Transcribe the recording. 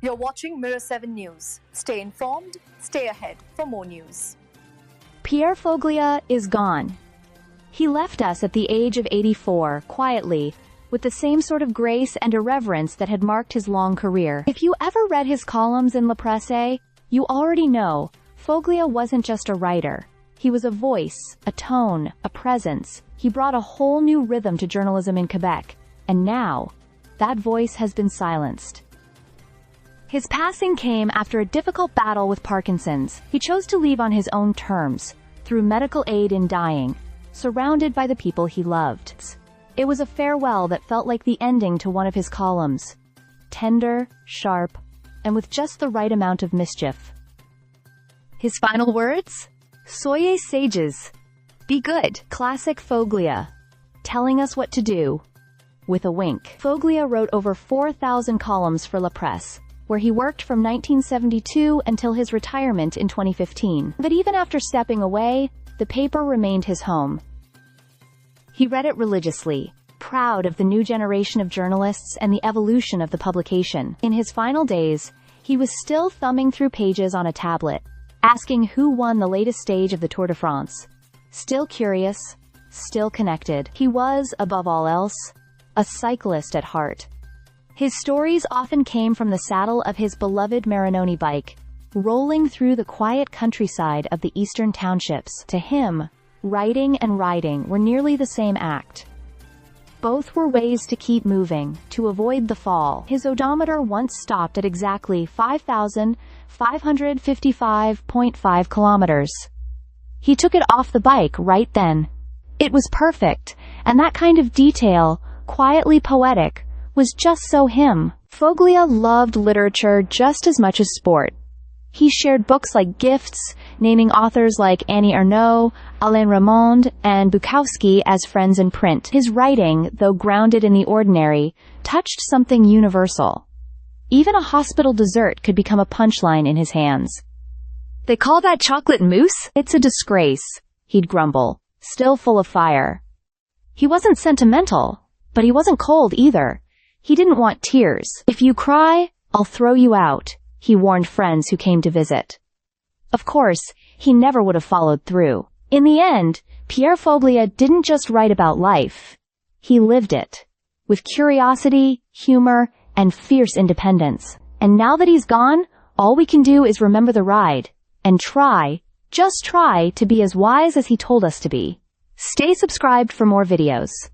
You're watching Mirror 7 News. Stay informed, stay ahead for more news. Pierre Foglia is gone. He left us at the age of 84, quietly, with the same sort of grace and irreverence that had marked his long career. If you ever read his columns in La Presse, you already know Foglia wasn't just a writer. He was a voice, a tone, a presence. He brought a whole new rhythm to journalism in Quebec, and now, that voice has been silenced. His passing came after a difficult battle with Parkinson's. He chose to leave on his own terms, through medical aid in dying, surrounded by the people he loved. It was a farewell that felt like the ending to one of his columns. Tender, sharp, and with just the right amount of mischief. His final words? Soyez sages. Be good. Classic Foglia. Telling us what to do. With a wink. Foglia wrote over 4,000 columns for La Presse, where he worked from 1972 until his retirement in 2015. But even after stepping away, the paper remained his home. He read it religiously, proud of the new generation of journalists and the evolution of the publication. In his final days, he was still thumbing through pages on a tablet, asking who won the latest stage of the Tour de France. Still curious, still connected. He was, above all else, a cyclist at heart. His stories often came from the saddle of his beloved Marinoni bike, rolling through the quiet countryside of the eastern townships. To him, writing and riding were nearly the same act. Both were ways to keep moving, to avoid the fall. His odometer once stopped at exactly 5,555.5 kilometers. He took it off the bike right then. It was perfect, and that kind of detail, quietly poetic, was just so him. Foglia loved literature just as much as sport. He shared books like gifts, naming authors like Annie Ernaux, Alain Raymond, and Bukowski as friends in print. His writing, though grounded in the ordinary, touched something universal. Even a hospital dessert could become a punchline in his hands. "They call that chocolate mousse? It's a disgrace," he'd grumble, still full of fire. He wasn't sentimental, but he wasn't cold either. He didn't want tears. "If you cry, I'll throw you out," he warned friends who came to visit. Of course, he never would have followed through. In the end, Pierre Foglia didn't just write about life. He lived it. With curiosity, humor, and fierce independence. And now that he's gone, all we can do is remember the ride. And try, just try, to be as wise as he told us to be. Stay subscribed for more videos.